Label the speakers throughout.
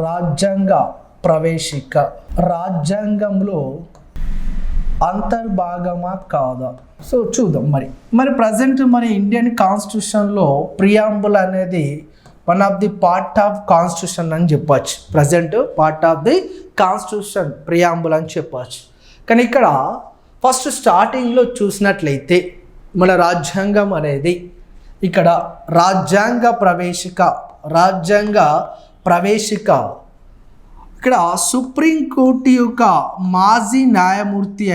Speaker 1: రాజ్యాంగ ప్రవేశిక రాజ్యాంగంలో అంతర్భాగమా కాదా? సో చూద్దాం. మరి ప్రజెంట్ మన ఇండియన్ కాన్స్టిట్యూషన్లో ప్రియాంబుల్ అనేది one of the part of constitution అని చెప్పచ్చు. Present part of the constitution preamble అని చెప్పచ్చు. కానీ ఇక్కడ ఫస్ట్ స్టార్టింగ్లో చూసినట్లయితే మన రాజ్యాంగం అనేది ఇక్కడ రాజ్యాంగ ప్రవేశిక ఇక్కడ సుప్రీంకోర్టు యొక్క మాజీ న్యాయమూర్తి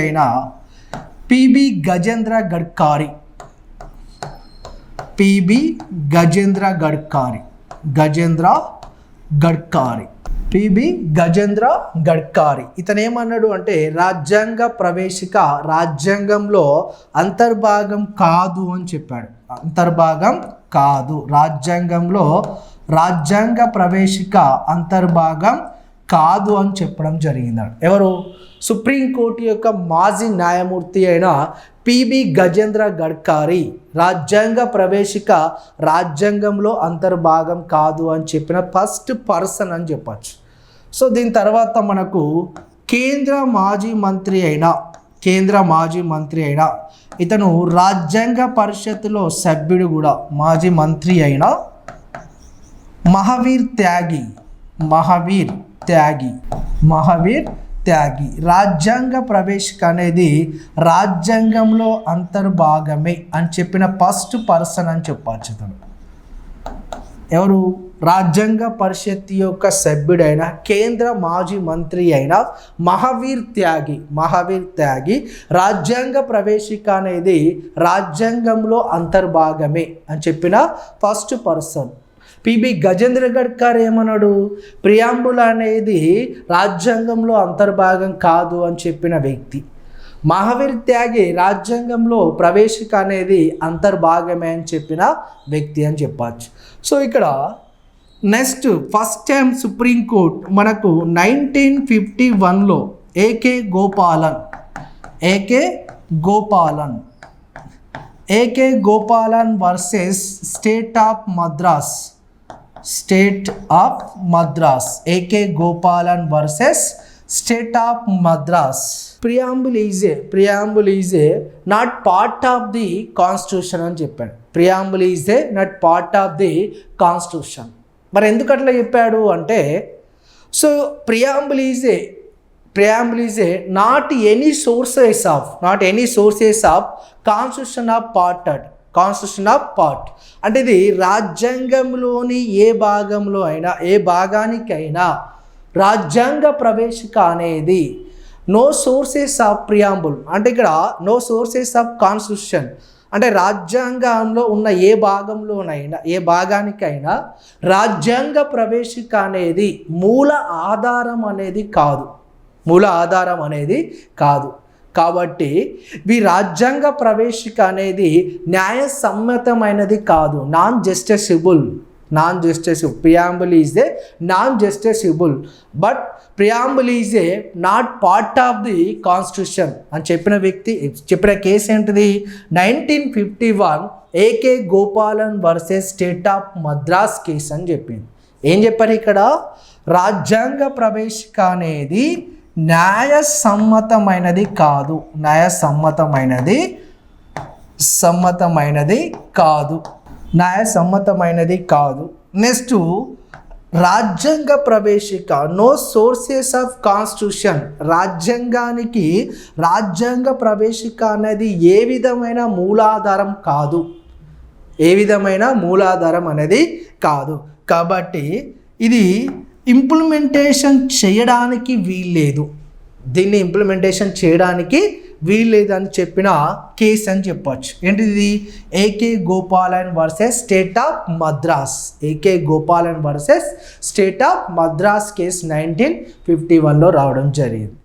Speaker 1: అయిన పిబి గజేంద్ర గడ్కారీ ఇతను ఏమన్నాడు అంటే రాజ్యాంగ ప్రవేశిక రాజ్యాంగంలో అంతర్భాగం కాదు అని చెప్పాడు. అంతర్భాగం కాదు, రాజ్యాంగంలో రాజ్యాంగ ప్రవేశిక అంతర్భాగం కాదు అని చెప్పడం జరిగింది. ఎవరు? సుప్రీంకోర్టు యొక్క మాజీ న్యాయమూర్తి అయిన పిబి గజేంద్ర గడ్కారీ రాజ్యాంగ ప్రవేశిక రాజ్యాంగంలో అంతర్భాగం కాదు అని చెప్పిన ఫస్ట్ పర్సన్ అని చెప్పచ్చు. సో దీని తర్వాత మనకు కేంద్ర మాజీ మంత్రి అయిన ఇతను రాజ్యాంగ పరిషత్తులో సభ్యుడు కూడా, మాజీ మంత్రి అయిన మహావీర్ త్యాగి రాజ్యాంగ ప్రవేశిక అనేది రాజ్యాంగంలో అంతర్భాగమే అని చెప్పిన ఫస్ట్ పర్సన్ అని చెప్పచ్చు. ఇతను ఎవరు? రాజ్యాంగ పరిషత్ యొక్క సభ్యుడైన కేంద్ర మాజీ మంత్రి అయిన మహావీర్ త్యాగి రాజ్యాంగ ప్రవేశిక అనేది రాజ్యాంగంలో అంతర్భాగమే అని చెప్పిన first person. P B Gajendragadkar ఏమన్నాడు? ప్రియాంబుల్ అనేది రాజ్యాంగంలో అంతర్భాగం కాదు అని చెప్పిన వ్యక్తి. మహావీర్ త్యాగి రాజ్యాంగంలో ప్రవేశిక అనేది అంతర్భాగమే అని చెప్పిన వ్యక్తి అని చెప్పచ్చు. సో ఇక్కడ నెక్స్ట్ ఫస్ట్ టైం సుప్రీంకోర్టు మనకు 1951లో A K Gopalan versus state of Madras preamble is a not part of the constitution అని చెప్పాడు. Preamble is a not part of the constitution. మరి ఎందుకు అట్లా చెప్పాడు అంటే, so preamble is a not any sources of constitution of part అంటే ఇది రాజ్యాంగంలోని ఏ భాగానికైనా రాజ్యాంగ ప్రవేశిక అనేది నో సోర్సెస్ ఆఫ్ ప్రియాంబుల్ అంటే ఇక్కడ నో సోర్సెస్ ఆఫ్ కాన్స్టిట్యూషన్ అంటే రాజ్యాంగంలో ఉన్న ఏ భాగానికైనా రాజ్యాంగ ప్రవేశిక అనేది మూల ఆధారం అనేది కాదు. కాబట్టి ఈ రాజ్యాంగ ప్రవేశిక అనేది న్యాయసమ్మతమైనది కాదు, non justiciable. Preamble is a non justiciable but preamble is a not part of the constitution అని చెప్పిన కేసు ఏంటిది? 1951 A K Gopalan versus state of Madras case అని చెప్పింది. ఏం చెప్పారు ఇక్కడ? రాజ్యాంగ ప్రవేశిక అనేది న్యాయసమ్మతమైనది కాదు. నెక్స్ట్ రాజ్యాంగ ప్రవేశిక నో సోర్సెస్ ఆఫ్ కాన్స్టిట్యూషన్ రాజ్యాంగానికి రాజ్యాంగ ప్రవేశిక అనేది ఏ విధమైన మూలాధారం అనేది కాదు. కాబట్టి ఇది ఇంప్లిమెంటేషన్ చేయడానికి వీల్లేదు అని చెప్పిన కేసు అని చెప్పచ్చు. ఏంటిది? A K Gopalan versus state of Madras case 1951లో రావడం జరిగింది.